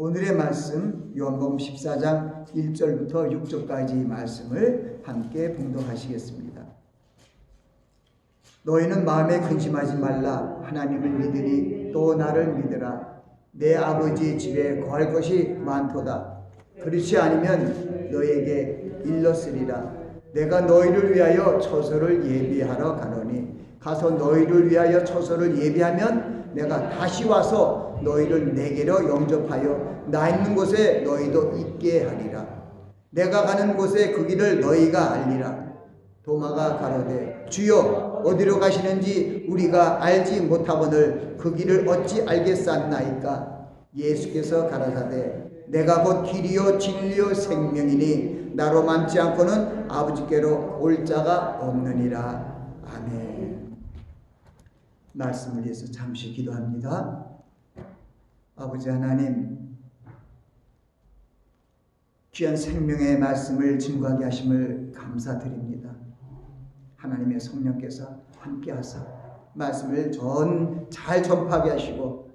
오늘의 말씀 요한복음 14장 1절부터 6절까지 말씀을 함께 봉독하시겠습니다. 너희는 마음에 근심하지 말라. 하나님을 믿으니 또 나를 믿으라. 내 아버지의 집에 거할 것이 많도다. 그렇지 않으면 너에게 일렀으리라. 내가 너희를 위하여 처소를 예비하러 가노니 가서 너희를 위하여 처소를 예비하면 내가 다시 와서 너희를 내게로 영접하여 나 있는 곳에 너희도 있게 하리라. 내가 가는 곳에 그 길을 너희가 알리라. 도마가 가로되 주여 어디로 가시는지 우리가 알지 못하거늘 그 길을 어찌 알겠사나이까. 예수께서 가라사대 내가 곧 길이요 진리요 생명이니 나로 맘지 않고는 아버지께로 올 자가 없느니라. 아멘. 말씀을 위해서 잠시 기도합니다. 아버지 하나님, 귀한 생명의 말씀을 증거하게 하심을 감사드립니다. 하나님의 성령께서 함께 하사 말씀을 잘 전파하게 하시고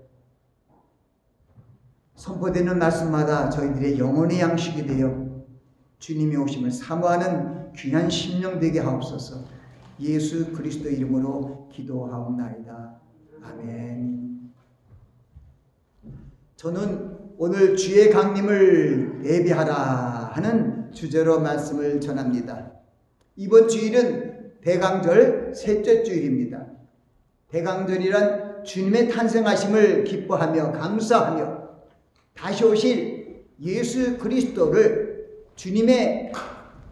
선포되는 말씀마다 저희들의 영혼의 양식이 되어 주님이 오심을 사모하는 귀한 심령 되게 하옵소서. 예수 그리스도 이름으로 기도하옵나이다. 아멘. 저는 오늘 주의 강림을 예비하라 하는 주제로 말씀을 전합니다. 이번 주일은 대강절 셋째 주일입니다. 대강절이란 주님의 탄생하심을 기뻐하며 감사하며 다시 오실 예수 그리스도를 주님의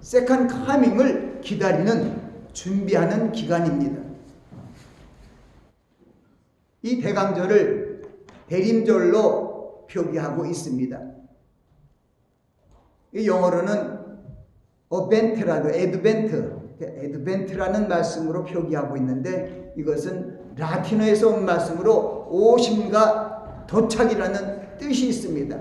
세컨 카밍을 기다리는 준비하는 기간입니다. 이 대강절을 대림절로 표기하고 있습니다. 이 영어로는 에드벤트라는 말씀으로 표기하고 있는데 이것은 라틴어에서 온 말씀으로 오심과 도착이라는 뜻이 있습니다.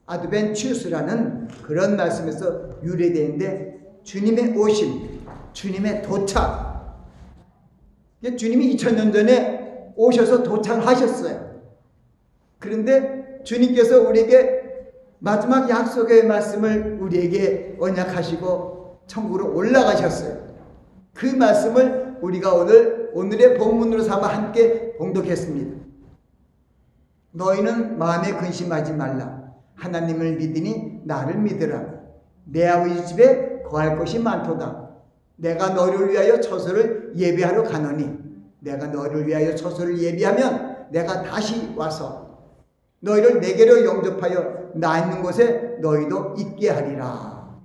아드벤추스라는 그런 말씀에서 유래되는데 주님의 오심, 주님의 도착. 주님이 2000년 전에 오셔서 도착하셨어요. 그런데 주님께서 우리에게 마지막 약속의 말씀을 우리에게 언약하시고 천국으로 올라가셨어요. 그 말씀을 우리가 오늘의 본문으로 삼아 함께 봉독했습니다. 너희는 마음에 근심하지 말라. 하나님을 믿으니 나를 믿으라. 내 아버지 집에 거할 것이 많도다. 내가 너를 위하여 처소를 예비하러 가노니 내가 너를 위하여 처소를 예비하면 내가 다시 와서 너희를 내게로 영접하여 나 있는 곳에 너희도 있게 하리라.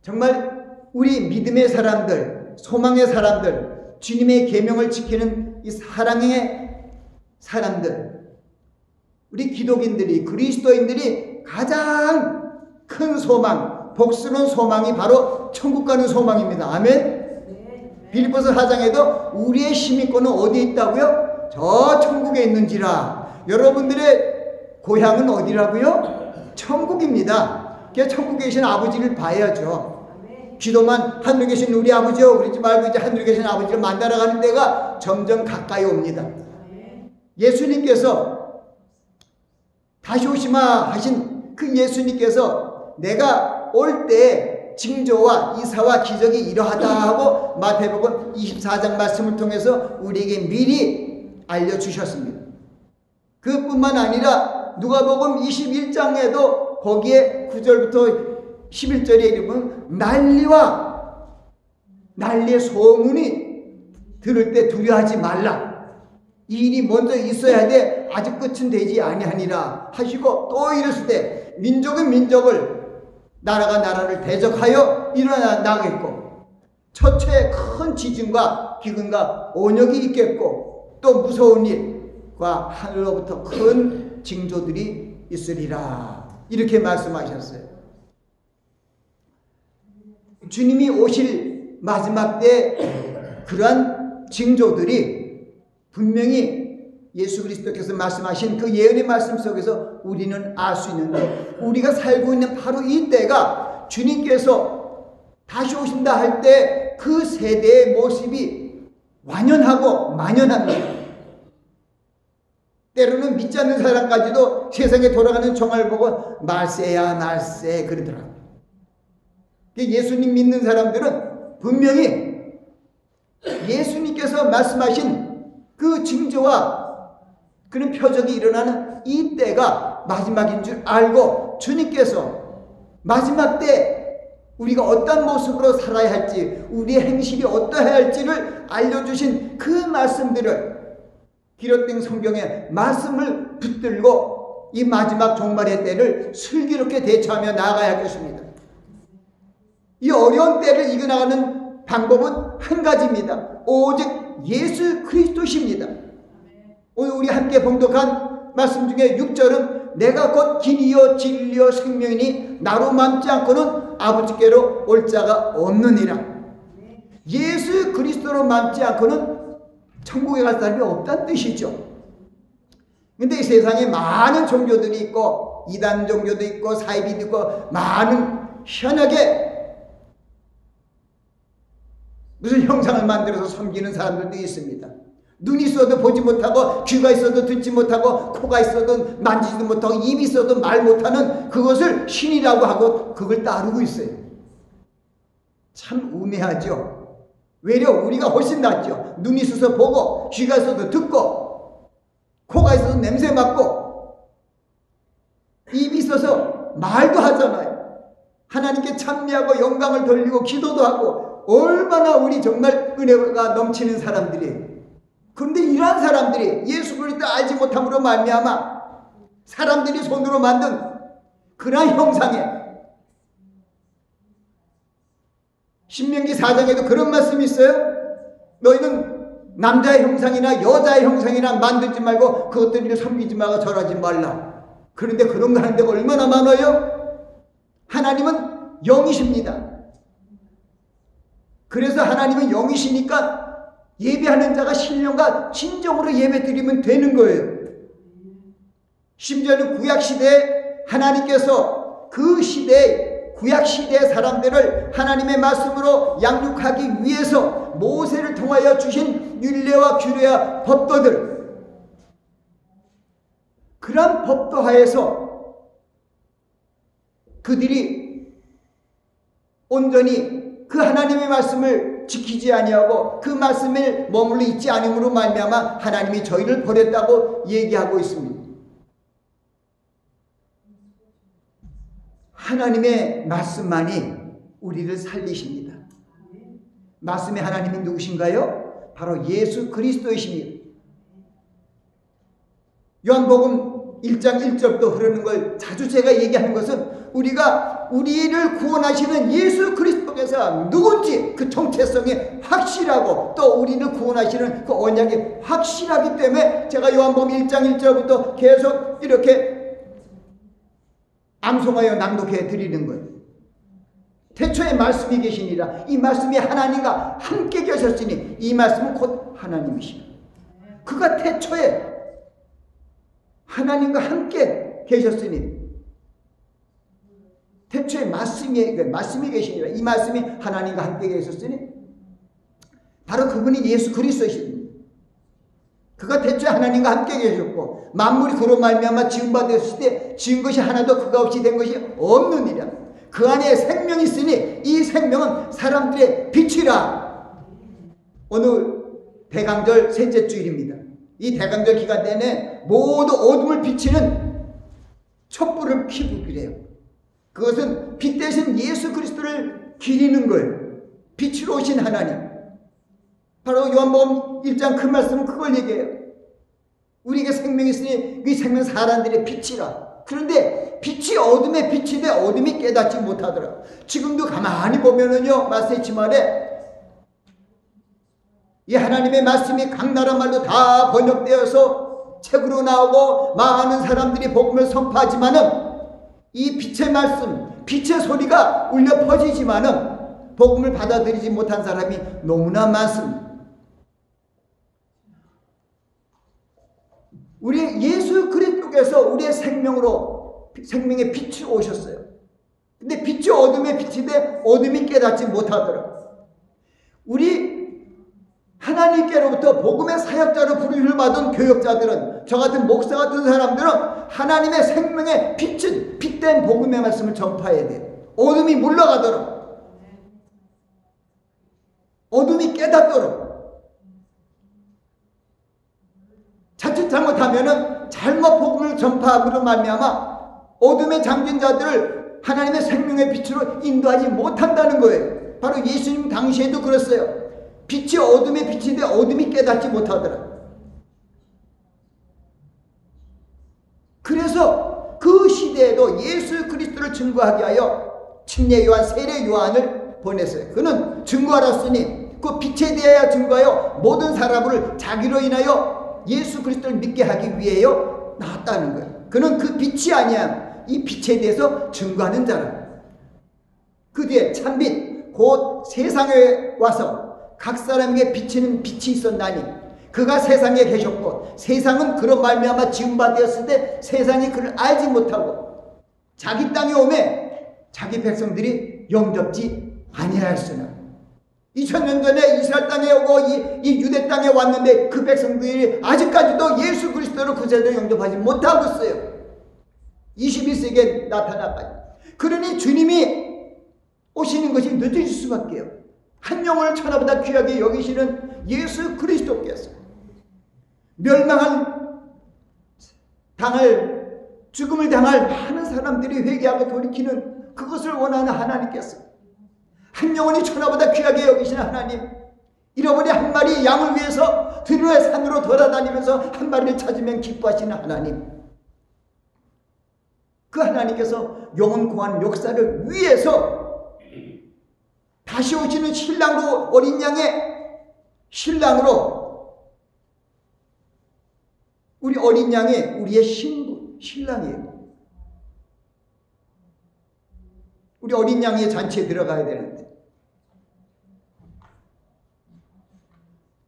정말 우리 믿음의 사람들, 소망의 사람들, 주님의 계명을 지키는 이 사랑의 사람들, 우리 기독인들이, 그리스도인들이 가장 큰 소망, 복스러운 소망이 바로 천국 가는 소망입니다. 아멘. 빌립보서 4장에도 우리의 힘있고는 어디에 있다고요? 저 천국에 있는지라. 여러분들의 고향은 어디라고요? 천국입니다. 그래서 천국에 계신 아버지를 봐야죠. 기도만 하늘에 계신 우리 아버지요 그러지 말고 이제 하늘에 계신 아버지를 만나러 가는 데가 점점 가까이 옵니다. 예수님께서 다시 오시마 하신 그 예수님께서 내가 올 때 징조와 이사와 기적이 이러하다 하고 마태복음 24장 말씀을 통해서 우리에게 미리 알려주셨습니다. 그뿐만 아니라 누가복음 21장에도 거기에 9절부터 11절에 이르면 난리의 소문이 들을 때 두려워하지 말라. 이 일이 먼저 있어야 돼. 아직 끝은 되지 아니하니라 하시고 또 이랬을 때 민족은 민족을 나라가 나라를 대적하여 일어나 나겠고 첫째 큰 지진과 기근과 온역이 있겠고 또 무서운 일과 하늘로부터 큰 징조들이 있으리라. 이렇게 말씀하셨어요. 주님이 오실 마지막 때 그러한 징조들이 분명히 예수 그리스도께서 말씀하신 그 예언의 말씀 속에서 우리는 알 수 있는데 우리가 살고 있는 바로 이 때가 주님께서 다시 오신다 할 때 그 세대의 모습이 완연하고 만연합니다. 때로는 믿지 않는 사람까지도 세상에 돌아가는 종을 보고 말세야 말세 그러더라고요. 예수님 믿는 사람들은 분명히 예수님께서 말씀하신 그 징조와 그런 표적이 일어나는 이 때가 마지막인 줄 알고 주님께서 마지막 때 우리가 어떤 모습으로 살아야 할지, 우리의 행실이 어떠해야 할지를 알려주신 그 말씀들을 기록된 성경의 말씀을 붙들고 이 마지막 종말의 때를 슬기롭게 대처하며 나아가야 하겠습니다. 이 어려운 때를 이겨나가는 방법은 한 가지입니다. 오직 예수 그리스도십니다. 오늘 우리 함께 봉독한 말씀 중에 6절은 내가 곧 길이요 진리요 생명이니 나로 맘지 않고는 아버지께로 올 자가 없느니라. 예수 그리스도로 맘지 않고는 천국에 갈 사람이 없다는 뜻이죠. 근데 이 세상에 많은 종교들이 있고 이단 종교도 있고 사이비도 있고 많은 현역에 무슨 형상을 만들어서 섬기는 사람들도 있습니다. 눈이 있어도 보지 못하고 귀가 있어도 듣지 못하고 코가 있어도 만지지도 못하고 입이 있어도 말 못하는 그것을 신이라고 하고 그걸 따르고 있어요. 참 우매하죠. 외려 우리가 훨씬 낫죠. 눈이 있어서 보고 귀가 있어도 듣고 코가 있어서 냄새 맡고 입이 있어서 말도 하잖아요. 하나님께 찬미하고 영광을 돌리고 기도도 하고 얼마나 우리 정말 은혜가 넘치는 사람들이. 그런데 이러한 사람들이 예수 그리스도를 알지 못함으로 말미암아 사람들이 손으로 만든 그러한 형상에 신명기 4장에도 그런 말씀이 있어요. 너희는 남자의 형상이나 여자의 형상이나 만들지 말고 그것들을 섬기지 말고 절하지 말라. 그런데 그런 거 하는 데가 얼마나 많아요? 하나님은 영이십니다. 그래서 하나님은 영이시니까 예배하는 자가 신령과 진정으로 예배 드리면 되는 거예요. 심지어는 구약시대에 하나님께서 그 시대에 구약시대의 사람들을 하나님의 말씀으로 양육하기 위해서 모세를 통하여 주신 율례와 규례와 법도들, 그런 법도 하에서 그들이 온전히 그 하나님의 말씀을 지키지 아니하고 그 말씀을 머물러 있지 않음으로 말미암아 하나님이 저희를 버렸다고 얘기하고 있습니다. 하나님의 말씀만이 우리를 살리십니다. 말씀의 하나님이 누구신가요? 바로 예수 그리스도이십니다. 요한복음 1장 1절부터 흐르는 걸 자주 제가 얘기하는 것은 우리가 우리를 구원하시는 예수 그리스도께서 누군지 그 정체성이 확실하고 또 우리를 구원하시는 그 언약이 확실하기 때문에 제가 요한복음 1장 1절부터 계속 이렇게 암송하여 낭독해 드리는 거예요. 태초에 말씀이 계시니라. 이 말씀이 하나님과 함께 계셨으니 이 말씀은 곧 하나님이시라. 그가 태초에 하나님과 함께 계셨으니 태초에 말씀이 계시니라. 이 말씀이 하나님과 함께 계셨으니 바로 그분이 예수 그리스도이십니다. 그가 태초에 하나님과 함께 계셨고 만물이 그로 말미암아 지음받았을 때 지은 것이 하나도 그가 없이 된 것이 없느니라. 그 안에 생명이 있으니 이 생명은 사람들의 빛이라. 오늘 대강절 셋째 주일입니다. 이 대강절 기간 내내 모두 어둠을 비치는 촛불을 켜고 그래요. 그것은 빛 대신 예수 그리스도를 기리는 거예요. 빛으로 오신 하나님. 바로 요한복음 1장 그 말씀은 그걸 얘기해요. 우리에게 생명이 있으니 이 생명 사람들의 빛이라. 그런데 빛이 어둠의 빛인데 어둠이 깨닫지 못하더라. 지금도 가만히 보면은요, 마세치 말에 이 하나님의 말씀이 각 나라 말로 다 번역되어서 책으로 나오고 많은 사람들이 복음을 선포하지만은 이 빛의 말씀, 빛의 소리가 울려 퍼지지만은 복음을 받아들이지 못한 사람이 너무나 많습니다. 우리 예수 그리스도께서 우리의 생명의 빛이 오셨어요. 근데 빛이 어둠의 빛인데 어둠이 깨닫지 못하더라. 우리 하나님께로부터 복음의 사역자로 부르심을 받은 교역자들은, 저 같은 목사 같은 사람들은 하나님의 생명의 빛은 빛된 복음의 말씀을 전파해야 돼요. 어둠이 물러가도록, 어둠이 깨닫도록. 자칫 잘못하면은 잘못 복음을 전파함으로 말미암아 어둠의 잠긴 자들을 하나님의 생명의 빛으로 인도하지 못한다는 거예요. 바로 예수님 당시에도 그랬어요. 빛이 어둠의 빛인데 어둠이 깨닫지 못하더라. 그래서 그 시대에도 예수 그리스도를 증거하게 하여 침례 요한, 세례 요한을 보냈어요. 그는 증거하였으니 그 빛에 대하여 증거하여 모든 사람을 자기로 인하여 예수 그리스도를 믿게 하기 위하여 나왔다는 거예요. 그는 그 빛이 아니야. 이 빛에 대해서 증거하는 자라. 그 뒤에 참빛 곧 세상에 와서 각 사람에게 비치는 빛이 있었나니 그가 세상에 계셨고 세상은 그런 말미암아 지음바 되었을 때 세상이 그를 알지 못하고 자기 땅에 오매 자기 백성들이 영접지 아니하였으나 2000년 전에 이스라엘 땅에 오고 이 유대 땅에 왔는데 그 백성들이 아직까지도 예수 그리스도를 그제대로 영접하지 못하고 있어요. 21세기에 나타나까지. 그러니 주님이 오시는 것이 늦어질 수밖에요. 한 영혼을 천하보다 귀하게 여기시는 예수 그리스도께서 죽음을 당할 많은 사람들이 회개하고 돌이키는 그것을 원하는 하나님께서 한 영혼이 천하보다 귀하게 여기시는 하나님, 잃어버린 한 마리 양을 위해서 들의 산으로 돌아다니면서 한 마리를 찾으면 기뻐하시는 하나님, 그 하나님께서 영원 구한 역사를 위해서 다시 오시는 신랑으로, 어린 양의 신랑으로, 우리 어린 양의 우리의 신부, 신랑이에요. 우리 어린 양의 잔치에 들어가야 되는데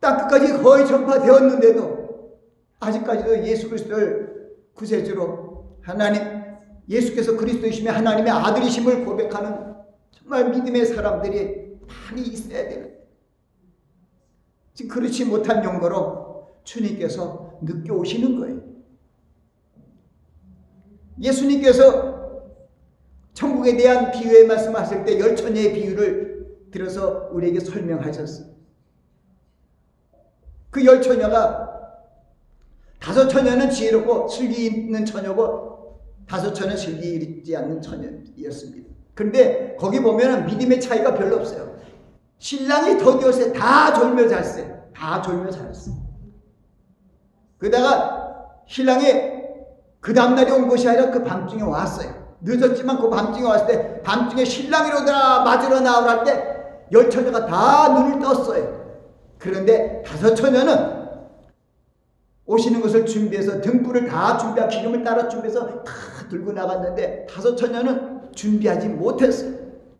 땅 끝까지 거의 전파되었는데도 아직까지도 예수 그리스도를 구세주로, 하나님 예수께서 그리스도이시며 하나님의 아들이심을 고백하는 정말 믿음의 사람들이 많이 있어야 되는데 지금 그렇지 못한 용거로 주님께서 늦게 오시는 거예요. 예수님께서 천국에 대한 비유의 말씀하실 때 10처녀의 비유를 들어서 우리에게 설명하셨어요. 그 10처녀가 5처녀는 지혜롭고 슬기 있는 처녀고 5처녀는 슬기 있지 않는 처녀였습니다. 그런데 거기 보면 믿음의 차이가 별로 없어요. 신랑이 더디었어요. 다 졸며 잤어요. 다 졸며 잤어요. 그러다가 신랑이 그 다음날에 온 것이 아니라 그 밤중에 왔어요. 늦었지만 그 밤중에 왔을 때 밤중에 신랑이로다 맞으러 나오라 할 때 10처녀가 다 눈을 떴어요. 그런데 5처녀는 오시는 것을 준비해서 등불을 다 준비하고 기름을 따라 준비해서 다 들고 나갔는데 5처녀는 준비하지 못했어요.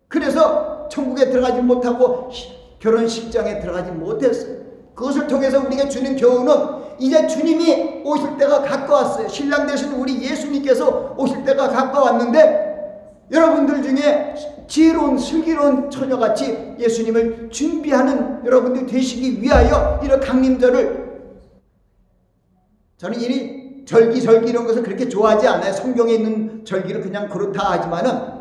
그래서 천국에 들어가지 못하고 결혼식장에 들어가지 못했어요. 그것을 통해서 우리에게 주는 교훈은 이제 주님이 오실 때가 가까웠어요. 신랑 되신 우리 예수님께서 오실 때가 가까웠는데 여러분들 중에 지혜로운 슬기로운 처녀같이 예수님을 준비하는 여러분들 되시기 위하여 이런 강림절을, 저는 이 절기 이런 것을 그렇게 좋아하지 않아요. 성경에 있는 절기를 그냥 그렇다 하지만은,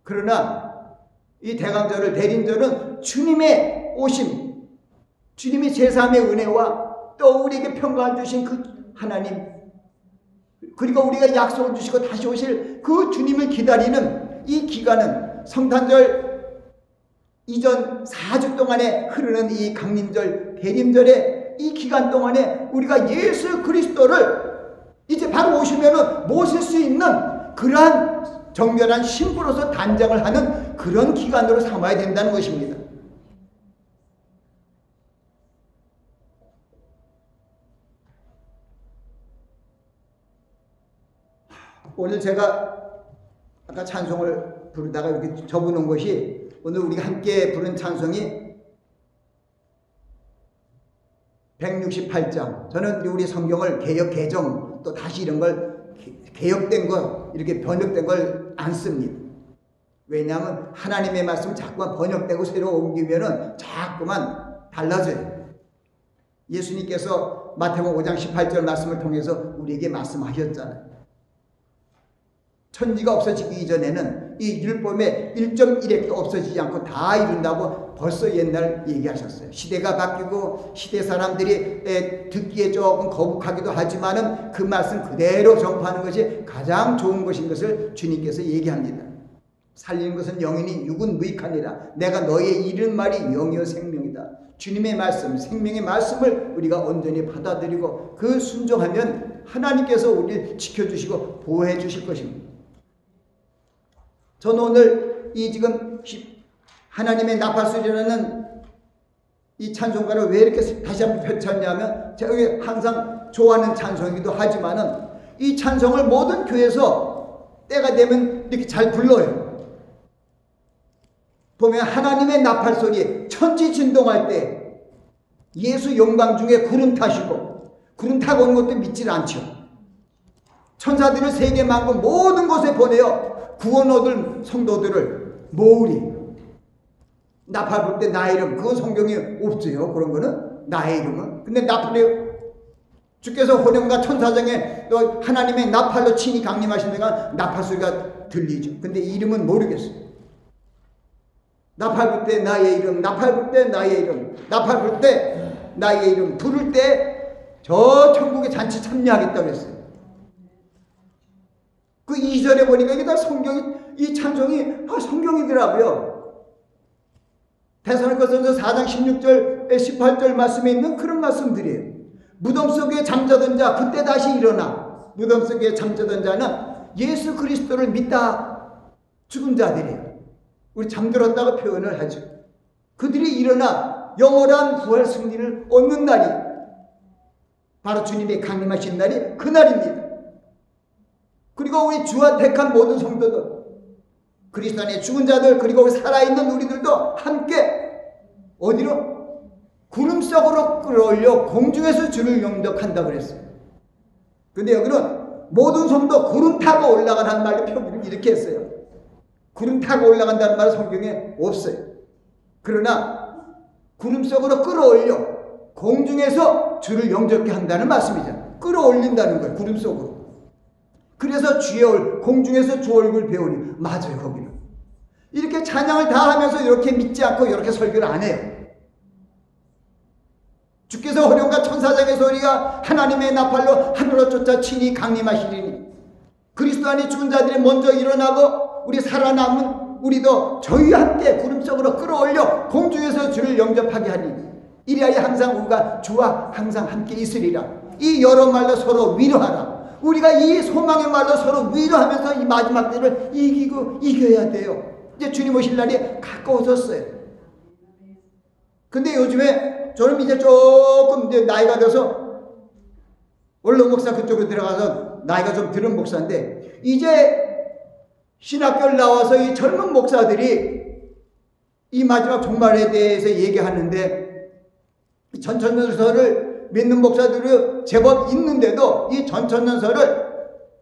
그러나 이 대강절을, 대림절은 주님의 오심, 주님이 제3의 은혜와 또 우리에게 평강을 주신 그 하나님, 그리고 우리가 약속을 주시고 다시 오실 그 주님을 기다리는 이 기간은 성탄절 이전 4주 동안에 흐르는 이 강림절, 대림절의 이 기간 동안에 우리가 예수 그리스도를 이제 바로 오시면은 모실 수 있는 그러한 정결한 신부로서 단장을 하는 그런 기간으로 삼아야 된다는 것입니다. 오늘 제가 아까 찬송을 부르다가 이렇게 적어놓은 것이, 오늘 우리가 함께 부른 찬송이 168장. 저는 우리 성경을 개역, 개정, 또 다시 이런 걸 개역된 거, 이렇게 번역된 걸 안 씁니다. 왜냐하면 하나님의 말씀 자꾸만 번역되고 새로 옮기면은 자꾸만 달라져요. 예수님께서 마태복음 5장 18절 말씀을 통해서 우리에게 말씀하셨잖아요. 천지가 없어지기 이전에는 이 율법의 1.1획도 없어지지 않고 다 이룬다고 벌써 옛날 얘기하셨어요. 시대가 바뀌고 시대 사람들이 듣기에 조금 거북하기도 하지만은 그 말씀 그대로 전파하는 것이 가장 좋은 것인 것을 주님께서 얘기합니다. 살리는 것은 영이니 육은 무익하니라. 내가 너의 이른 말이 영이요 생명이다. 주님의 말씀, 생명의 말씀을 우리가 온전히 받아들이고 그 순종하면 하나님께서 우리를 지켜주시고 보호해 주실 것입니다. 저는 오늘 이 지금 하나님의 나팔소리라는 이 찬송가를 왜 이렇게 다시 한번 펼쳤냐면, 제가 항상 좋아하는 찬송이기도 하지만은 이 찬송을 모든 교회에서 때가 되면 이렇게 잘 불러요. 보면 하나님의 나팔소리, 천지 진동할 때 예수 영광 중에 구름 타시고, 구름 타고 오는 것도 믿질 않죠. 천사들을 세계 만국 모든 곳에 보내어 구원 얻을 성도들을 모으리. 나팔 불 때 나의 이름, 그건 성경에 없어요. 그런 거는 나의 이름은. 근데 나팔이 주께서 호령과 천사장에 또 하나님의 나팔로 친히 강림하신 데가 나팔 소리가 들리죠. 근데 이름은 모르겠어요. 나팔 불 때 나의 이름, 나팔 불 때 나의 이름, 나팔 불 때 나의 이름 부를 때 저 천국의 잔치 참여하겠다고 했어요. 그 2절에 보니까 이게 다 성경이, 이 찬송이 성경이더라고요. 데살로니가전서 4장 16절 18절 말씀에 있는 그런 말씀들이에요. 무덤 속에 잠자던 자 그때 다시 일어나. 무덤 속에 잠자던 자는 예수 그리스도를 믿다 죽은 자들이에요. 우리 잠들었다고 표현을 하죠. 그들이 일어나 영원한 부활 승리를 얻는 날이 바로 주님의 강림하신 날이 그날입니다. 그리고 우리 주와 택한 모든 성도들, 그리스도 안에 죽은 자들, 그리고 살아있는 우리들도 함께 어디로? 구름 속으로 끌어올려 공중에서 주를 영접한다고 그랬어요. 근데 여기는 모든 성도 구름 타고 올라가는 말로 표기를 이렇게 했어요. 구름 타고 올라간다는 말은 성경에 없어요. 그러나 구름 속으로 끌어올려 공중에서 주를 영접게 한다는 말씀이잖아요. 끌어올린다는 거예요. 구름 속으로. 그래서 주의 공중에서 주 얼굴 배우니, 맞아요. 거기는 이렇게 찬양을 다 하면서 이렇게 믿지 않고 이렇게 설교를 안 해요. 주께서 호령과 천사장의 소리가 하나님의 나팔로 하늘로 쫓아 친히 강림하시리니 그리스도 안에 죽은 자들이 먼저 일어나고 우리 살아남은 우리도 저희와 함께 구름 속으로 끌어올려 공중에서 주를 영접하게 하니 이리하여 항상 우리가 주와 항상 함께 있으리라. 이 여러 말로 서로 위로하라. 우리가 이 소망의 말로 서로 위로하면서 이 마지막 때를 이겨야 돼요. 이제 주님 오실 날이 가까워졌어요. 근데 요즘에 저는 이제 조금 이제 나이가 들어서 원로 목사 그쪽으로 들어가서 나이가 좀 들은 목사인데, 이제 신학교를 나와서 이 젊은 목사들이 이 마지막 종말에 대해서 얘기하는데, 전천년서를 믿는 목사들이 제법 있는데도 이 전천년서를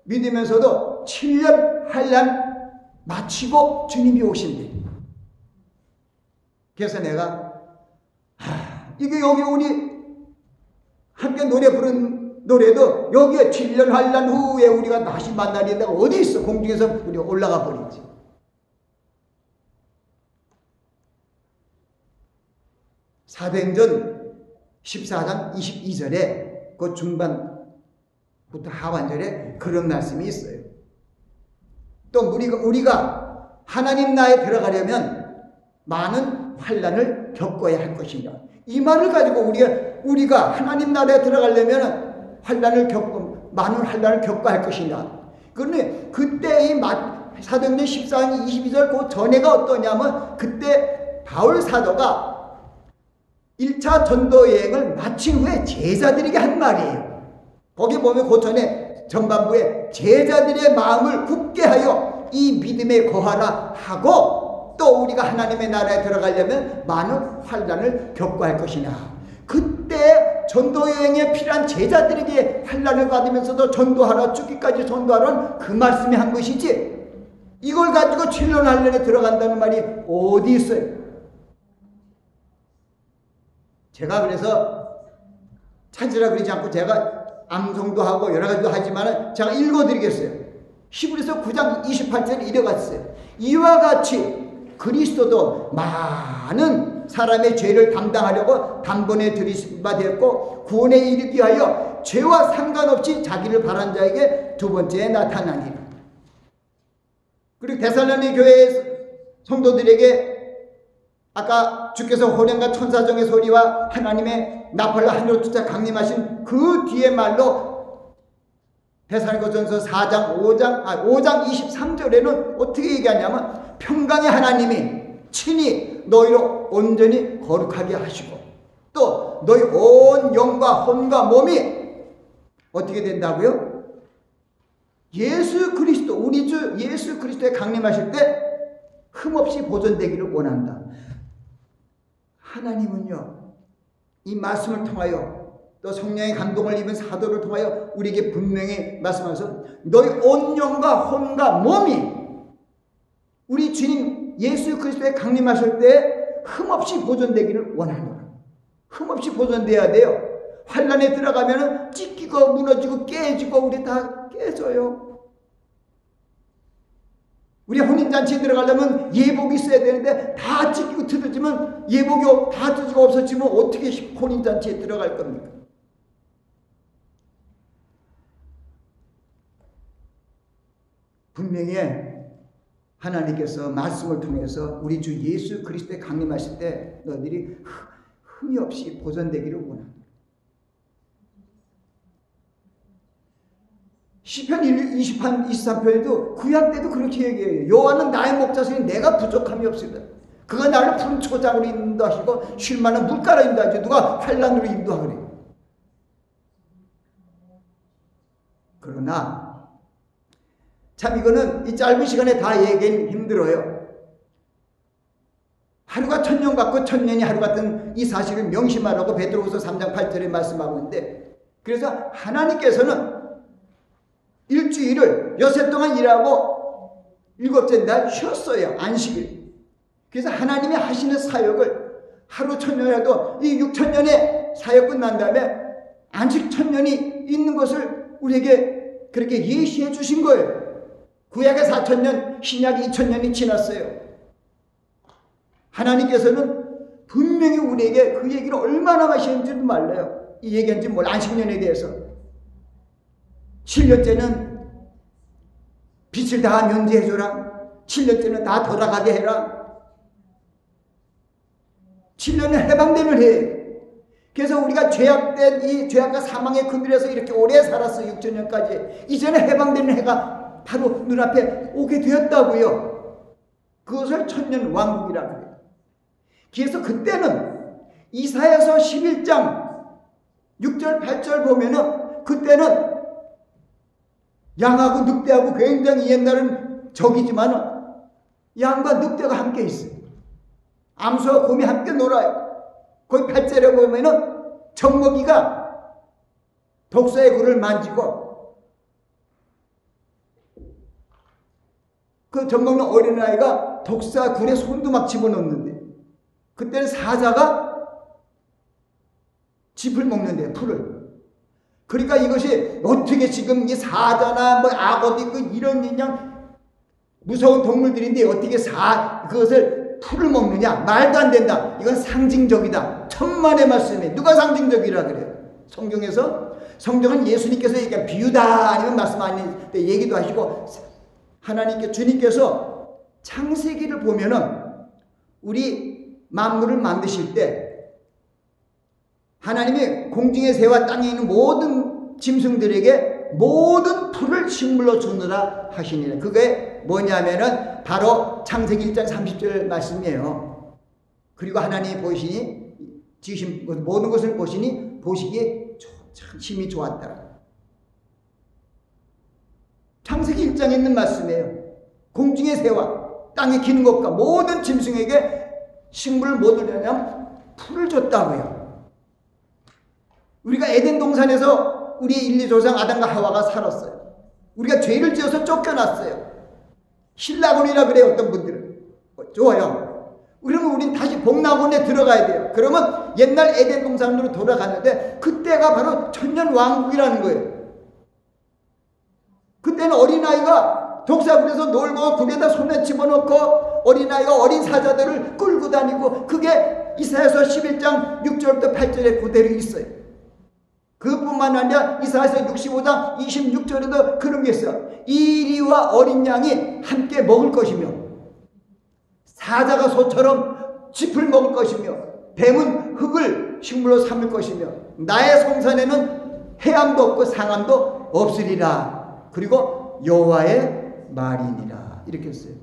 믿으면서도 7년 한란 마치고 주님이 오신대. 그래서 내가 이게 여기 우리 함께 노래 부른 노래도 여기에 7년 한란 후에 우리가 다시 만나는 데가 어디 있어. 공중에서 우리가 올라가 버리지. 사도행전 14장 22절에 그 중반부터 하반절에 그런 말씀이 있어요. 또 우리가 하나님 나라에 들어가려면 많은 환난을 겪어야 할 것이다. 이 말을 가지고 우리가 하나님 나라에 들어가려면 많은 환난을 겪어야 할 것이다. 그런데 그때 이 사도행전 14장 22절 그 전에가 어떠냐면, 그때 바울 사도가 1차 전도 여행을 마친 후에 제자들에게 한 말이에요. 거기 보면 그 전에 전반부에 제자들의 마음을 굳게 하여 이 믿음에 거하라 하고, 또 우리가 하나님의 나라에 들어가려면 많은 환난을 겪어야 할 것이냐. 그때 전도 여행에 필요한 제자들에게 환난을 받으면서도 전도하라, 죽기까지 전도하라는 그 말씀이 한 것이지, 이걸 가지고 7년 한란에 들어간다는 말이 어디 있어요? 제가 그래서 하지라 그러지 않고 제가 암송도 하고 여러 가지도 하지만 제가 읽어드리겠어요. 히브리서 9장 28절에 이래갔어요. 이와 같이 그리스도도 많은 사람의 죄를 담당하려고 단번에 들이신 바 되었고 구원에 이르기 위하여 죄와 상관없이 자기를 바란 자에게 두 번째에 나타나니라. 그리고 데살로니가 교회의 성도들에게 아까 주께서 호련과 천사정의 소리와 하나님의 나팔로 하늘로 쫓아 강림하신 그 뒤에 말로 데살로니가전서 5장 23절에는 어떻게 얘기하냐면 평강의 하나님이 친히 너희로 온전히 거룩하게 하시고 또 너희 온 영과 혼과 몸이 어떻게 된다고요? 예수 그리스도 우리 주 예수 그리스도에 강림하실 때 흠없이 보존되기를 원한다. 하나님은요 이 말씀을 통하여 또 성령의 감동을 입은 사도를 통하여 우리에게 분명히 말씀하셔서 너희 온 영과 혼과 몸이 우리 주님 예수 그리스도에 강림하실 때 흠없이 보존되기를 원하노라. 흠없이 보존돼야 돼요. 환란에 들어가면은 찢기고 무너지고 깨지고 우리 다 깨져요. 우리 혼인잔치에 들어가려면 예복이 있어야 되는데 다 찢기고 틀어지면 예복이 다 찢기고 없어지면 어떻게 혼인잔치에 들어갈 겁니까? 분명히 하나님께서 말씀을 통해서 우리 주 예수 그리스도에 강림하실 때 너희들이 흠이 없이 보존되기를 원합니다. 시편 23편에도 구약 때도 그렇게 얘기해요. 여호와는 나의 목자시니 내가 부족함이 없습니다. 그가 나를 푸른 초장으로 인도하시고 쉴 만한 물가로 인도하죠. 누가 환란으로 인도하거든요. 그러나 참 이거는 이 짧은 시간에 다 얘기하기 힘들어요. 하루가 천년 같고 천년이 하루 같은 이 사실을 명심하라고 베드로후서 3장 8절에 말씀하고 있는데 그래서 하나님께서는 일주일을 여섯 동안 일하고 일곱째 날 쉬었어요. 안식일. 그래서 하나님이 하시는 사역을 하루 천년이라도 이 6천년의 사역 끝난 다음에 안식 천년이 있는 것을 우리에게 그렇게 예시해 주신 거예요. 구약의 4천년, 신약의 2천년이 지났어요. 하나님께서는 분명히 우리에게 그 얘기를 얼마나 하시는지도 몰라요. 이 얘기한지 몰라. 안식년에 대해서. 7년째는 빛을 다 면제해줘라. 7년째는 다 돌아가게 해라. 7년은 해방됨을 해. 그래서 우리가 죄악된 이 죄악과 사망의 그늘에서 이렇게 오래 살았어요. 6천년까지. 이제는 해방되는 해가 바로 눈앞에 오게 되었다고요. 그것을 천년 왕국이라고 해요. 그래서 그때는 이사야서 11장 6절 8절 보면은 그때는 양하고 늑대하고 굉장히 옛날은 적이지만 양과 늑대가 함께 있어요. 암소와 곰이 함께 놀아요. 거기 8절에 보면은 젖먹이가 독사의 굴을 만지고 그 젖먹는 어린아이가 독사 굴에 손도 막 집어넣는데 그때는 사자가 짚을 먹는데 풀을. 그러니까 이것이 어떻게 지금 이 사자나 뭐 악어도 있고 이런 그냥 무서운 동물들인데 어떻게 그것을 풀을 먹느냐? 말도 안 된다. 이건 상징적이다. 천만의 말씀에 누가 상징적이라 그래요? 성경에서 성경은 예수님께서 얘기한 비유다 아니면 말씀 아닌 때 얘기도 하시고 하나님께 주님께서 창세기를 보면은 우리 만물을 만드실 때 하나님이 공중의 새와 땅에 있는 모든 짐승들에게 모든 풀을 식물로 주느라 하시니라. 그게 뭐냐면은 바로 창세기 1장 30절 말씀이에요. 그리고 하나님이 보시니 지으신 모든 것을 보시니 보시기에 참 힘이 좋았다. 창세기 1장에 있는 말씀이에요. 공중의 새와 땅에 기는 것과 모든 짐승에게 식물을 뭐 주냐면 풀을 줬다고요. 우리가 에덴 동산에서 우리 1, 2조상 아담과 하와가 살았어요. 우리가 죄를 지어서 쫓겨났어요. 신라곤이라 그래요. 어떤 분들은. 좋아요. 그러면 우린 다시 복락원에 들어가야 돼요. 그러면 옛날 에덴 동산으로 돌아갔는데 그때가 바로 천년 왕국이라는 거예요. 그때는 어린아이가 독사굴에서 놀고 굴에다 손에 집어넣고 어린아이가 어린 사자들을 끌고 다니고 그게 이사야서 11장 6절부터 8절에 그대로 있어요. 그뿐만 아니라 이사야서 65장 26절에도 그런 게 있어요. 이리와 어린 양이 함께 먹을 것이며 사자가 소처럼 짚을 먹을 것이며 뱀은 흙을 식물로 삼을 것이며 나의 성산에는 해암도 없고 상암도 없으리라. 그리고 여호와의 말이니라. 이렇게 했어요.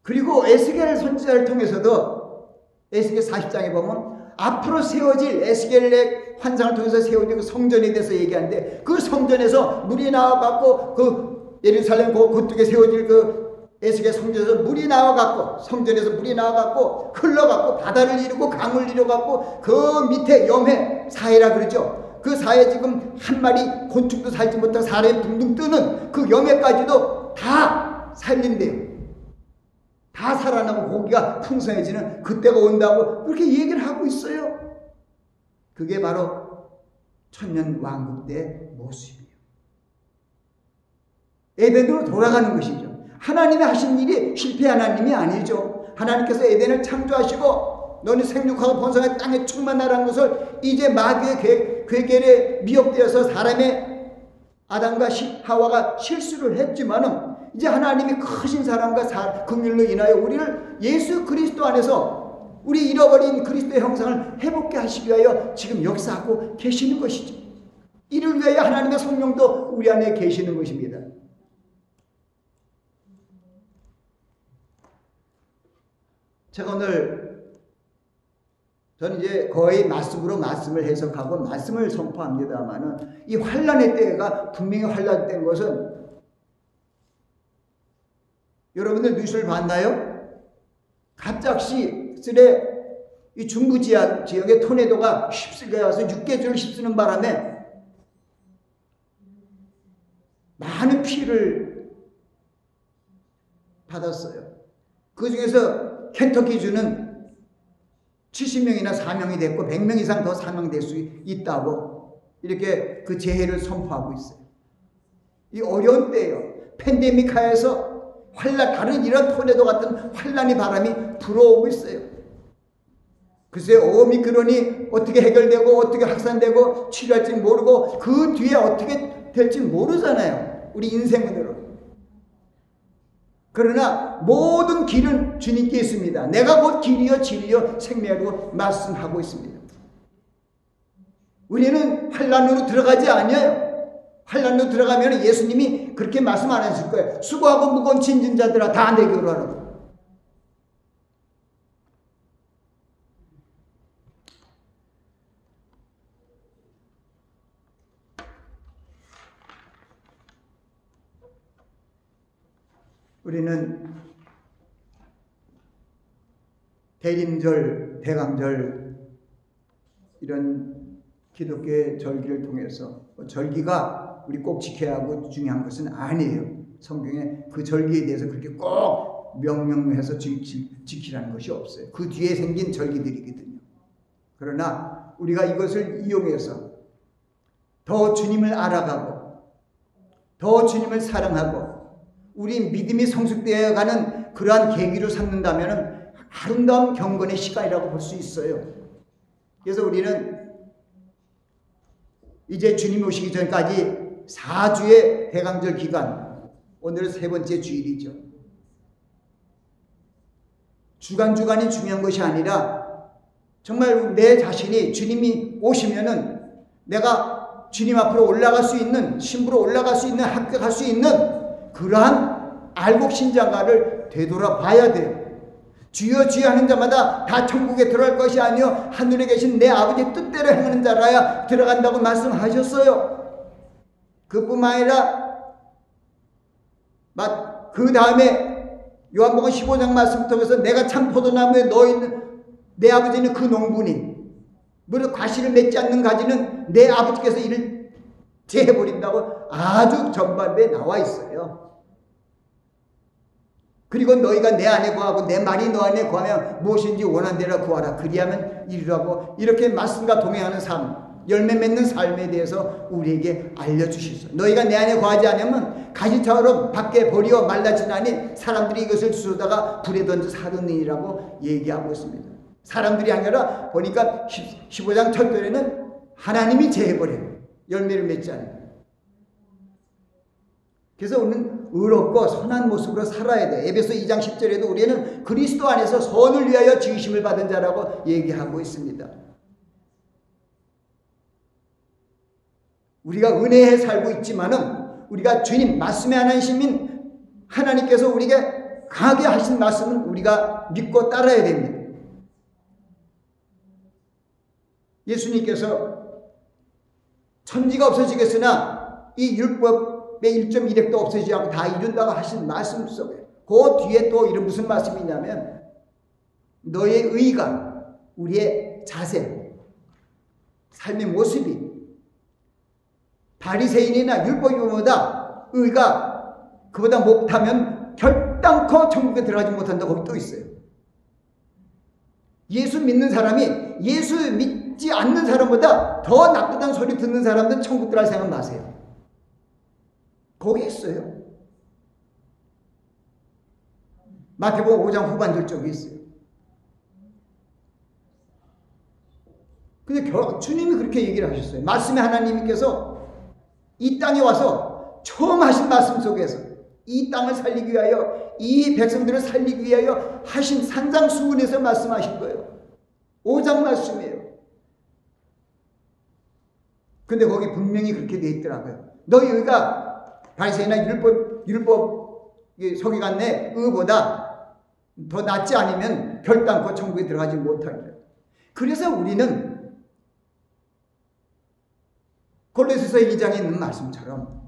그리고 에스겔 선지자를 통해서도 에스겔 40장에 보면 앞으로 세워질 에스겔의 환상을 통해서 세워질 그 성전에 대해서 얘기하는데 그 성전에서 물이 나와갖고 그 예루살렘 그쪽에 세워질 그 에스겔 성전에서 물이 나와갖고 성전에서 물이 나와갖고 흘러갖고 바다를 이루고 강을 이루어갖고 그 밑에 염해 사해라 그러죠. 그 사해 지금 한 마리 곤충도 살지 못하고 사람이 둥둥 뜨는 그 염해까지도 다 살린대요. 다 살아나고 고기가 풍성해지는 그때가 온다고 그렇게 얘기를 하고 있어요. 그게 바로 천년 왕국 때 모습이에요. 에덴으로 돌아가는 것이죠. 하나님이 하신 일이 실패한 하나님이 아니죠. 하나님께서 에덴을 창조하시고 너는 생육하고 번성해 땅에 충만하라는 것을 이제 마귀의 괴계에 미혹되어서 사람의 아담과 하와가 실수를 했지만은 이제 하나님이 크신 사랑과 긍휼로 인하여 우리를 예수 그리스도 안에서 우리 잃어버린 그리스도의 형상을 회복케 하시기 위하여 지금 역사하고 계시는 것이죠. 이를 위하여 하나님의 성령도 우리 안에 계시는 것입니다. 제가 오늘 저는 이제 거의 말씀으로 말씀을 해석하고 말씀을 선포합니다만은 이 환란의 때가 분명히 환란된 것은 여러분들 뉴스를 봤나요? 갑작스레 이 중부 지역의 토네도가 휩쓸게 와서 6개주를 휩쓰는 바람에 많은 피해를 받았어요. 그 중에서 켄터키주는 70명이나 사망이 됐고 100명 이상 더 사망될 수 있다고 이렇게 그 재해를 선포하고 있어요. 이 어려운 때예요. 팬데믹 하에서 다른 이런 토네도 같은 환란의 바람이 불어오고 있어요. 글쎄 오미크론이 어떻게 해결되고 어떻게 확산되고 치료할지 모르고 그 뒤에 어떻게 될지 모르잖아요. 우리 인생으로. 그러나 모든 길은 주님께 있습니다. 내가 곧 길이요 진리요 생명이라고 말씀하고 있습니다. 우리는 환란으로 들어가지 아니에요. 환란으로 들어가면 예수님이 그렇게 말씀 안 하실 거예요. 수고하고 무거운 짐진 자들아 다 내게로 하라고. 우리는 대림절, 대강절 이런 기독교의 절기를 통해서 절기가 우리 꼭 지켜야 하고 중요한 것은 아니에요. 성경에 그 절기에 대해서 그렇게 꼭 명령해서 지키라는 것이 없어요. 그 뒤에 생긴 절기들이거든요. 그러나 우리가 이것을 이용해서 더 주님을 알아가고 더 주님을 사랑하고 우리 믿음이 성숙되어 가는 그러한 계기로 삼는다면 아름다운 경건의 시간이라고 볼 수 있어요. 그래서 우리는 이제 주님 오시기 전까지 4주의 대강절 기간, 오늘은 3번째 주일이죠. 주간주간이 중요한 것이 아니라 정말 내 자신이 주님이 오시면은 내가 주님 앞으로 올라갈 수 있는, 신부로 올라갈 수 있는, 합격할 수 있는 그러한 알곡신장가를 되돌아봐야 돼요. 주여 주여 하는 자마다 다 천국에 들어갈 것이 아니요 하늘에 계신 내 아버지 뜻대로 행하는 자라야 들어간다고 말씀하셨어요. 그뿐만 아니라 그 다음에 요한복음 15장 말씀 통해서 내가 참 포도나무에 넣어있는 내 아버지는 그 농부니 무릇 과실을 맺지 않는 가지는 내 아버지께서 이를 제해버린다고 아주 전반부에 나와 있어요. 그리고 너희가 내 안에 거하고 내 말이 너 안에 거하면 무엇인지 원하는 대로 구하라. 그리하면 이루라고 이렇게 말씀과 동행하는 삶, 열매 맺는 삶에 대해서 우리에게 알려주셨어요. 너희가 내 안에 거하지 않으면 가시처럼 밖에 버리어 말라지나니 사람들이 이것을 주워다가 불에 던져 사르느니라고 얘기하고 있습니다. 사람들이 아니라 보니까 15장 1절에는 하나님이 제해버려요. 열매를 맺지 않아요. 그래서 우리는 의롭고 선한 모습으로 살아야 돼. 에베소 2장 10절에도 우리는 그리스도 안에서 선을 위하여 지으심을 받은 자라고 얘기하고 있습니다. 우리가 은혜에 살고 있지만은 우리가 주님 말씀의 하나님이신 하나님께서 우리에게 강하게 하신 말씀은 우리가 믿고 따라야 됩니다. 예수님께서 천지가 없어지겠으나 이 율법의 1.1획도 없어지지 않고 다 이룬다고 하신 말씀 속에 그 뒤에 또 이런 무슨 말씀이냐면 너의 의가 우리의 자세, 삶의 모습이 바리새인이나 율법주의보다 의가 그보다 못하면 결단코 천국에 들어가지 못한다고 거기 또 있어요. 예수 믿는 사람이 예수 믿지 않는 사람보다 더 나쁘다는 소리 듣는 사람들은 천국 들어갈 생각 마세요. 거기 있어요. 마태복음 5장 후반절 쪽에 있어요. 근데 주님이 그렇게 얘기를 하셨어요. 말씀의 하나님께서 이 땅에 와서 처음 하신 말씀 속에서 이 땅을 살리기 위하여 이 백성들을 살리기 위하여 하신 산상수훈에서 말씀하신 거예요. 5장 말씀이에요. 근데 거기 분명히 그렇게 돼 있더라고요. 너희가 바리새인이나 율법 서기관의 의보다 더 낫지 않으면 결단코 천국에 들어가지 못하리라. 그래서 우리는 골로새서 2장에 있는 말씀처럼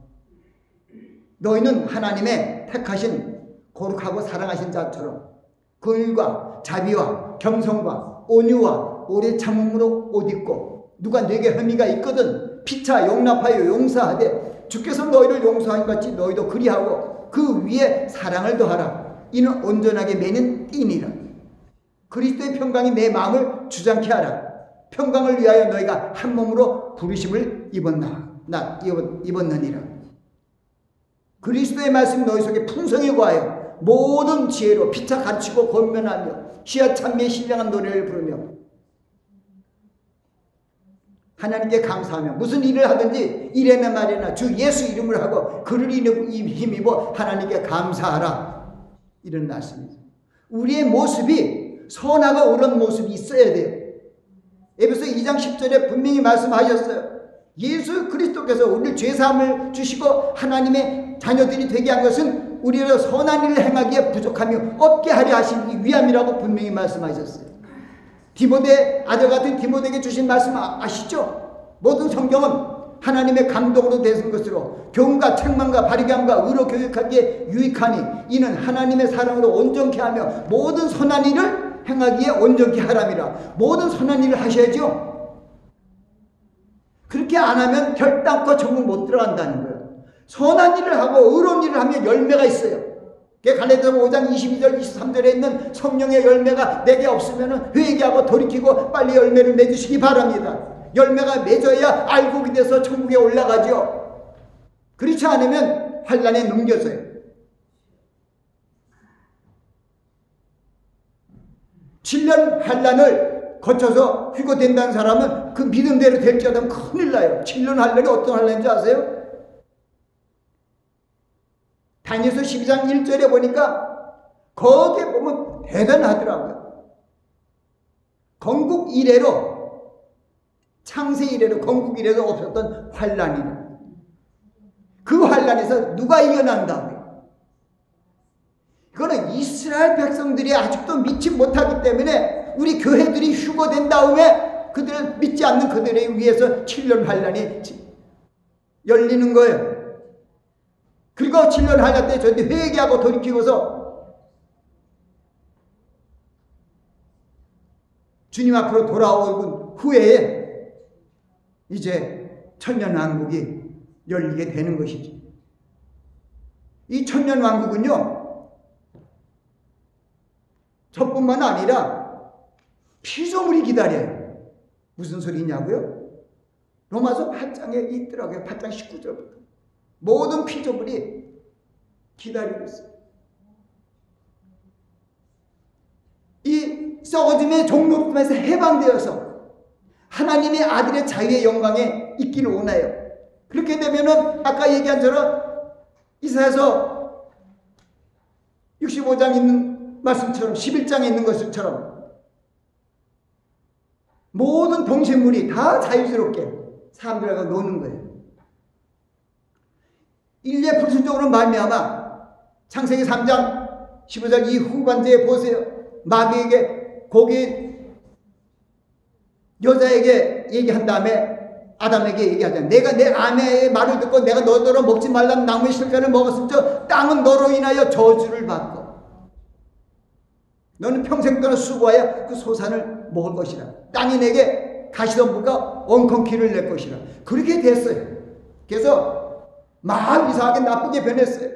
너희는 하나님의 택하신 거룩하고 사랑하신 자처럼 긍휼과 자비와 겸손과 온유와 오래 참음으로 옷 입고 누가 네게 혐의가 있거든 피차 용납하여 용서하되 주께서 너희를 용서한 같이 너희도 그리하고 그 위에 사랑을 더하라. 이는 온전하게 매는 띠니라. 그리스도의 평강이 내 마음을 주장케 하라. 평강을 위하여 너희가 한 몸으로 부르심을 입었느니라. 그리스도의 말씀 너희 속에 풍성히 구하여 모든 지혜로 피차 가르치고 권면하며 시야 찬미의 신령한 노래를 부르며 하나님께 감사하며 무슨 일을 하든지 일에나 말이나 주 예수 이름을 하고 그를 힘입어 하나님께 감사하라. 이런 말씀입니다. 우리의 모습이 선하고 옳은 모습이 있어야 돼요. 에베소 2장 10절에 분명히 말씀하셨어요. 예수 그리스도께서 우리를 죄사함을 주시고 하나님의 자녀들이 되게 한 것은 우리로 선한 일을 행하기에 부족함이 없게 하려 하시기 위함이라고 분명히 말씀하셨어요. 디모데 아들 같은 디모데에게 주신 말씀 아시죠? 모든 성경은 하나님의 감동으로 되신 것으로 교훈과 책망과 바르게함과 의로 교육하기에 유익하니 이는 하나님의 사랑으로 온전케 하며 모든 선한 일을 행하기에 온전케 하람이라. 모든 선한 일을 하셔야죠. 그렇게 안 하면 결단코 천국 못 들어간다는 거예요. 선한 일을 하고 의로운 일을 하면 열매가 있어요. 갈라디아서 5장 22절 23절에 있는 성령의 열매가 내게 없으면 회개하고 돌이키고 빨리 열매를 맺으시기 바랍니다. 열매가 맺어야 알곡이 돼서 천국에 올라가죠. 그렇지 않으면 환난에 넘겨져요. 7년 환난을 거쳐서 휴거된다는 사람은 그 믿음대로 될 줄 알면 큰일 나요. 7년 환난이 어떤 환난인지 아세요? 다니엘서 12장 1절에 보니까 거기에 보면 대단하더라고요. 건국 이래로 창세 이래로 건국 이래로 없었던 환난이라. 그 환난에서 누가 이겨난다고요? 이거는 이스라엘 백성들이 아직도 믿지 못하기 때문에 우리 교회들이 휴거된 다음에 그들을 믿지 않는 그들에 위해서 7년 환난이 열리는 거예요. 그리고 7년 환난 때 저희들이 회개하고 돌이키고서 주님 앞으로 돌아오는 후에 이제 천년왕국이 열리게 되는 것이지. 이 천년왕국은요, 저뿐만 아니라 피조물이 기다려요. 무슨 소리냐고요? 로마서 8장에 있더라고요. 8장 19절부터. 모든 피조물이 기다리고 있어요. 이 썩어짐의 종로품에서 해방되어서 하나님의 아들의 자유의 영광에 있기를 원해요. 그렇게 되면은 아까 얘기한 처럼 이사야서 65장 있는 말씀처럼 11장에 있는 것처럼 모든 동식물이 다 자유스럽게 사람들하고 노는 거예요. 인류의 불순종으로 말미암아 창세기 3장 15절 이 후반부에 보세요. 마귀에게 고기 여자에게 얘기한 다음에 아담에게 얘기하잖아요. 내가 내 아내의 말을 듣고 내가 너더러 먹지 말라는 나무의 실과를 먹었을 땅은 너로 인하여 저주를 받고 너는 평생 동안 수고하여 그 소산을 먹을 것이라. 땅이 내게 가시덤불과 엉겅퀴를 낼 것이라. 그렇게 됐어요. 그래서 막 이상하게 나쁘게 변했어요.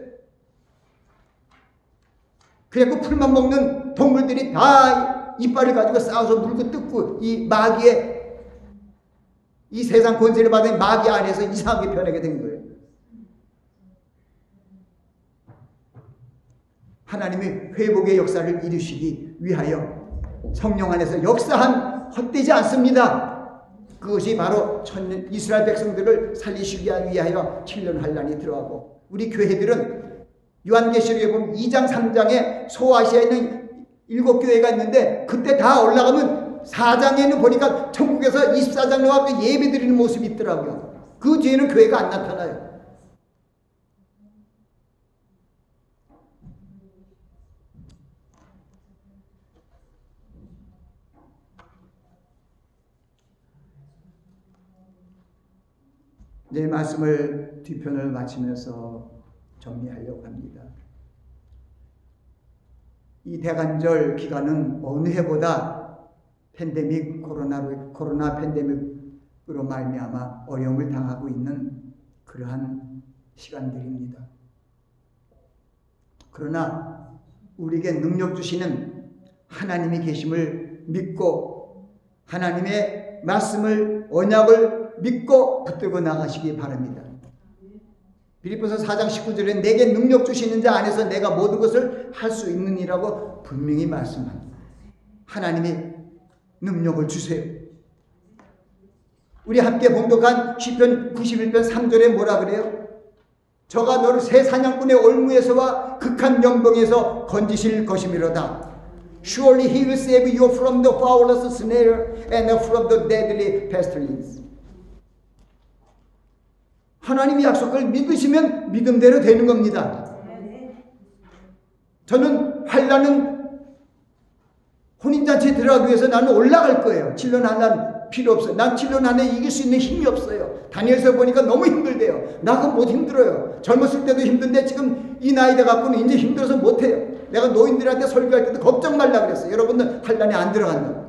그래서 풀만 먹는 동물들이 다 이빨을 가지고 싸워서 물고 뜯고 이 마귀의 이 세상 권세를 받은 마귀 안에서 이상하게 변하게 된 거예요. 하나님이 회복의 역사를 이루시기 위하여 성령 안에서 역사한 헛되지 않습니다. 그것이 바로 이스라엘 백성들을 살리시기 위하여 7년 환란이 들어가고 우리 교회들은 요한계시록에 보면 2장 3장에 소아시아에 있는 7교회가 있는데 그때 다 올라가면 4장에는 보니까 천국에서 24장 나와서 예배 드리는 모습이 있더라고요. 그 뒤에는 교회가 안 나타나요. 내 말씀을 뒤편을 마치면서 정리하려고 합니다. 이 대간절 기간은 어느 해보다 코로나 팬데믹으로 말미암아 어려움을 당하고 있는 그러한 시간들입니다. 그러나 우리에게 능력 주시는 하나님이 계심을 믿고 하나님의 말씀을 언약을 믿고 붙들고 나가시기 바랍니다. 빌립보서 4장 19절에 내게 능력 주시는 자 안에서 내가 모든 것을 할 수 있느니라고 분명히 말씀합니다. 하나님이 능력을 주세요. 우리 함께 봉독한 시편 91편 3절에 뭐라 그래요? 저가 너를 새 사냥꾼의 올무에서와 극한 연봉에서 건지실 것이미로다. Surely he will save you from the foulest snare and from the deadly pestilence. 하나님의 약속을 믿으시면 믿음대로 되는 겁니다. 저는 환난은 혼인잔치에 들어가기 위해서 나는 올라갈 거예요. 7년 환난 필요 없어요. 난 7년 안에 이길 수 있는 힘이 없어요. 다니엘서 보니까 너무 힘들대요. 나 그건 못 힘들어요. 젊었을 때도 힘든데 지금 이 나이 돼 갖고는 이제 힘들어서 못 해요. 내가 노인들한테 설교할 때도 걱정 말라 그랬어요. 여러분들 환난에 안 들어간다.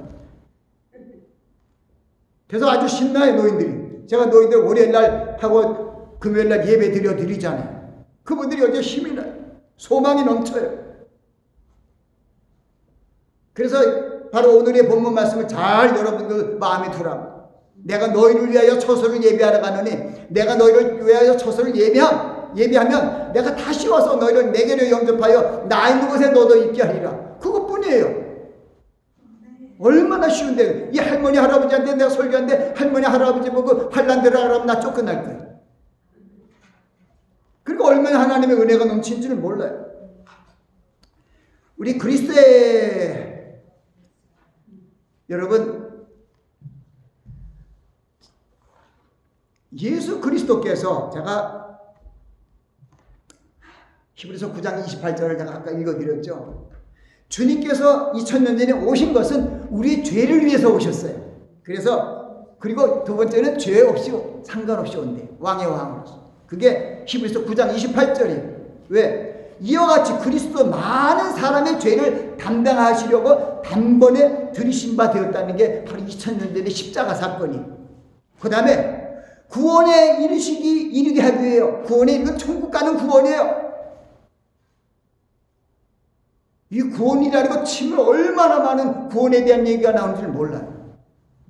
그래서 아주 신나요, 노인들이. 제가 노인들 월요일날 하고 금요일날 예배 드리잖아요. 그분들이 어제 힘이 나요. 소망이 넘쳐요. 그래서 바로 오늘의 본문 말씀을 잘 여러분들 마음에 두라고. 내가 너희를 위하여 처소를 예비하러 가노니 내가 너희를 위하여 처소를 예비하면 내가 다시 와서 너희를 내게로 영접하여 나 있는 곳에 너도 있게 하리라. 그것뿐이에요. 얼마나 쉬운데. 이 할머니 할아버지한테 내가 설교하는데 할머니 할아버지 보고 환난 들어가라면 나 쫓겨날 거예요. 그러니까 얼마나 하나님의 은혜가 넘친지를 몰라요. 우리 그리스도의 여러분, 예수 그리스도께서 제가 히브리서 9장 28절을 제가 아까 읽어드렸죠. 주님께서 2000년 전에 오신 것은 우리의 죄를 위해서 오셨어요. 그리고 두 번째는 죄 없이 상관없이 온대. 왕의 왕으로서. 그게 히브리서 9장 28절이에요. 왜? 이와 같이 그리스도 많은 사람의 죄를 담당하시려고 단번에 들이신 바 되었다는 게 바로 2000년 전의 십자가 사건이에요. 그 다음에 구원에 이르게 하기 위해요. 구원에 이르면 천국 가는 구원이에요. 이 구원이라는 거 치면 얼마나 많은 구원에 대한 얘기가 나오는지 몰라요.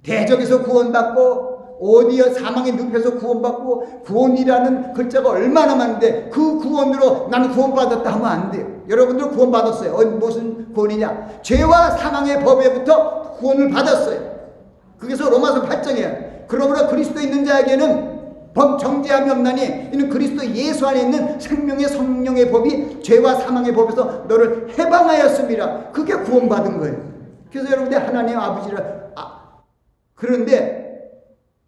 대적에서 구원받고 어디에 사망의 늪에서 구원받고 구원이라는 글자가 얼마나 많은데 그 구원으로 나는 구원받았다 하면 안 돼요. 여러분들 구원받았어요. 무슨 구원이냐? 죄와 사망의 법에부터 구원을 받았어요. 그래서 로마서 8장이에요. 그러므로 그리스도 있는 자에게는 법 정죄함이 없나니 이는 그리스도 예수 안에 있는 생명의 성령의 법이 죄와 사망의 법에서 너를 해방하였습니다. 그게 구원받은 거예요. 그래서 여러분들 하나님 아버지를 그런데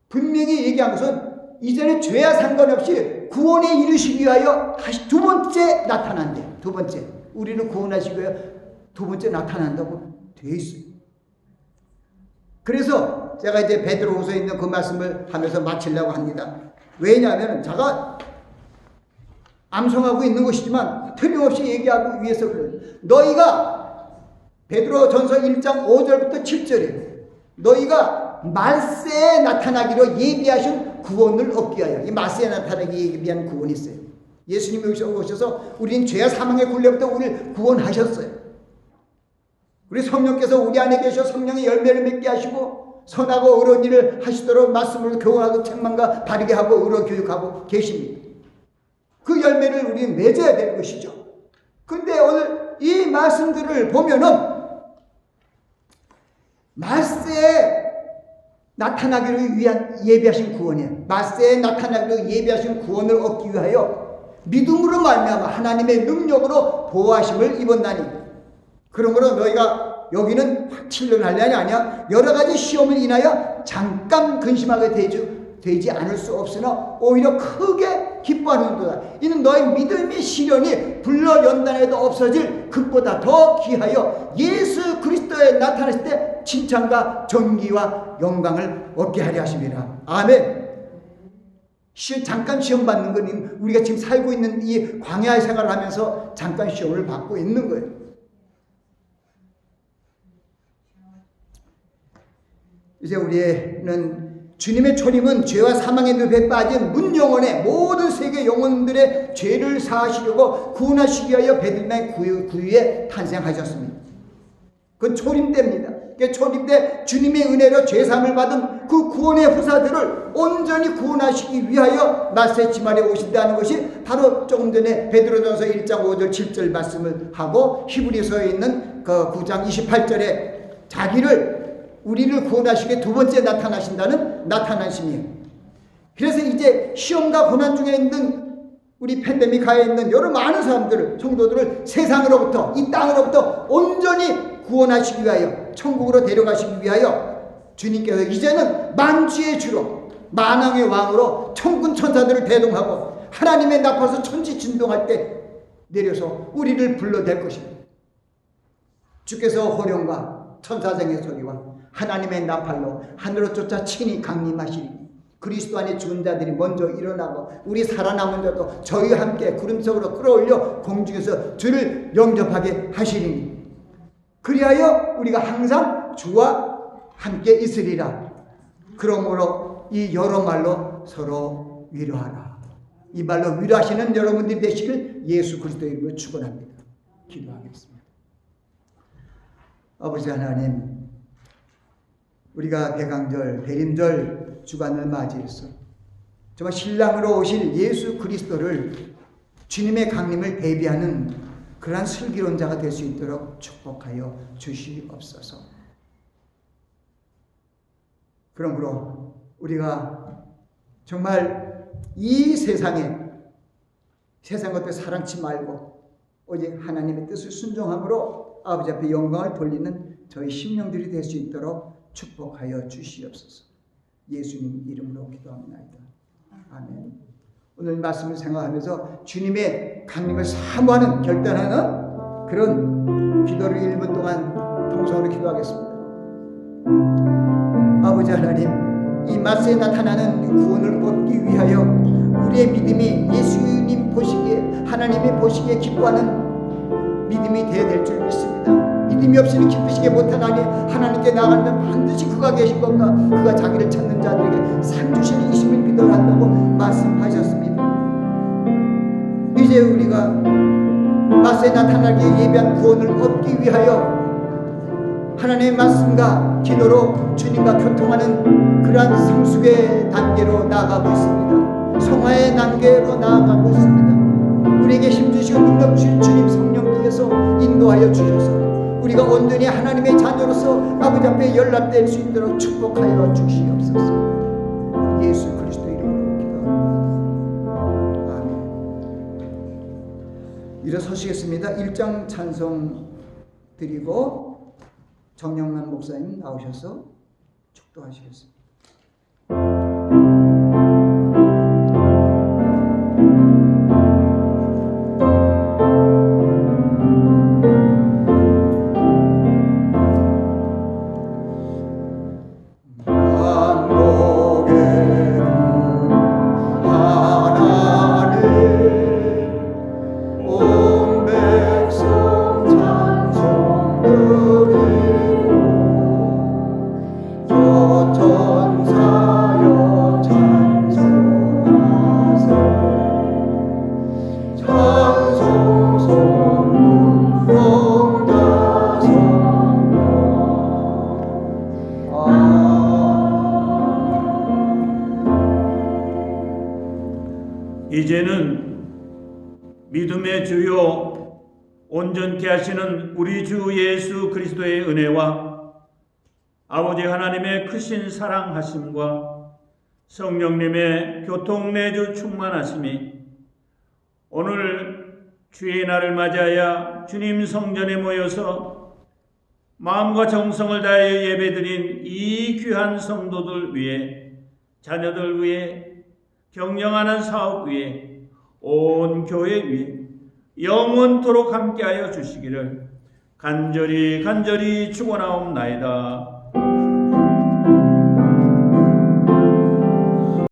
분명히 얘기한 것은 이전에 죄와 상관없이 구원에 이르시기 위하여 다시 두 번째 나타난대요. 두 번째 우리를 구원하시기 위하여 두 번째 나타난다고 되어 있어요. 그래서 제가 이제 베드로후서에 있는 그 말씀을 하면서 마치려고 합니다. 왜냐하면 제가 암송하고 있는 것이지만 틀림없이 얘기하기 위해서 그래요. 너희가 베드로전서 1장 5절부터 7절에 너희가 말세에 나타나기로 예비하신 구원을 얻기 위하여, 이 말세에 나타나기 예비한 구원이 있어요. 예수님이 오셔서 우리는 죄와 사망의 굴레부터 우리를 구원하셨어요. 우리 성령께서 우리 안에 계셔 성령의 열매를 맺게 하시고 선하고 의로운 일을 하시도록 말씀으로 교훈하고 책망과 바르게 하고 의로 교육하고 계십니다. 그 열매를 우리는 맺어야 되는 것이죠. 근데 오늘 이 말씀들을 보면은 말세에 나타나기를 위한 예비하신 구원이에요. 말세에 나타나기로 예비하신 구원을 얻기 위하여 믿음으로 말미암아 하나님의 능력으로 보호하심을 입었나니 그러므로 너희가 여기는 확7년 할례 아니야. 여러 가지 시험을 인하여 잠깐 근심하게 되지 않을 수 없으나 오히려 크게 기뻐하는도다. 이는 너희 믿음의 시련이 불러 연단에도 없어질 그보다 더 귀하여 예수 그리스도에 나타났을 때 칭찬과 존귀와 영광을 얻게 하려 하십니다. 아멘. 잠깐 시험 받는 건 우리가 지금 살고 있는 이 광야의 생활을 하면서 잠깐 시험을 받고 있는 거예요. 이제 우리는 주님의 초림은 죄와 사망의 늪에 빠진 문영원의 모든 세계 영혼들의 죄를 사하시려고 구원하시기 위하여 베들레헴 구유에 탄생하셨습니다. 그건 초림 때입니다. 초림 때 주님의 은혜로 죄사함을 받은 그 구원의 후사들을 온전히 구원하시기 위하여 말세 지말에 오신다는 것이 바로 조금 전에 베드로전서 1장 5절 7절 말씀을 하고 히브리서에 있는 그 9장 28절에 우리를 구원하시기에 두 번째 나타나신다는 나타나심이에요. 그래서 이제 시험과 고난 중에 있는 우리 팬데믹하에 있는 여러 많은 사람들을, 성도들을 세상으로부터, 이 땅으로부터 온전히 구원하시기 위하여, 천국으로 데려가시기 위하여 주님께서 이제는 만주의 주로, 만왕의 왕으로 천군 천사들을 대동하고 하나님의 나팔에서 천지 진동할 때 내려서 우리를 불러댈 것입니다. 주께서 호령과 천사장의 소리와 하나님의 나팔로 하늘로 쫓아 친히 강림하시리. 그리스도 안에 죽은 자들이 먼저 일어나고 우리 살아남은 자도 저희와 함께 구름 속으로 끌어올려 공중에서 주를 영접하게 하시리니 그리하여 우리가 항상 주와 함께 있으리라. 그러므로 이 여러 말로 서로 위로하라. 이 말로 위로하시는 여러분들이 되시길 예수 그리스도의 이름으로 축원합니다. 기도하겠습니다. 아버지 하나님, 우리가 대강절, 대림절 주간을 맞이해서 정말 신랑으로 오실 예수 그리스도를 주님의 강림을 대비하는 그러한 슬기로운 자가 될 수 있도록 축복하여 주시옵소서. 그러므로 우리가 정말 이 세상 것들 사랑치 말고 오직 하나님의 뜻을 순종함으로 아버지 앞에 영광을 돌리는 저희 심령들이 될 수 있도록 축복하여 주시옵소서. 예수님 이름으로 기도합니다. 아멘. 오늘 말씀을 생각하면서 주님의 강림을 사모하는 결단하는 그런 기도를 1분 동안 통성으로 기도하겠습니다. 아버지 하나님, 이 말세에 나타나는 구원을 얻기 위하여 우리의 믿음이 예수님 보시기에, 하나님의 보시기에 기뻐하는 믿음이 되어야 될 줄 믿습니다. 믿음이 없이는 기쁘시게 못하나니 하나님께 나가면 반드시 그가 계신 것과 그가 자기를 찾는 자들에게 상 주시는 이심을 믿어야 한다고 말씀하셨습니다. 이제 우리가 마세에 나타나게 예비한 구원을 얻기 위하여 하나님의 말씀과 기도로 주님과 교통하는 그러한 성숙의 단계로 나아가고 있습니다. 성화의 단계로 나아가고 있습니다. 우리에게 힘주시고 능력 주신 주님 성령께서 인도하여 주셔서 우리가 온전히 하나님의 자녀로서 아버지 앞에 연락될 수 있도록 축복하여 주시옵소서. 예수 그리스도 이름으로 기도합니다. 아멘. 일어서시겠습니다. 1장 찬송 드리고 정영만 목사님 나오셔서 축도하시겠습니다. 이제는 믿음의 주요 온전케 하시는 우리 주 예수 그리스도의 은혜와 아버지 하나님의 크신 사랑하심과 성령님의 교통내주 충만하심이 오늘 주의 날을 맞이하여 주님 성전에 모여서 마음과 정성을 다하여 예배드린 이 귀한 성도들 위해, 자녀들 위해, 경영하는 사업 위에, 온 교회 위에 영원토록 함께하여 주시기를 간절히 축원하옵나이다.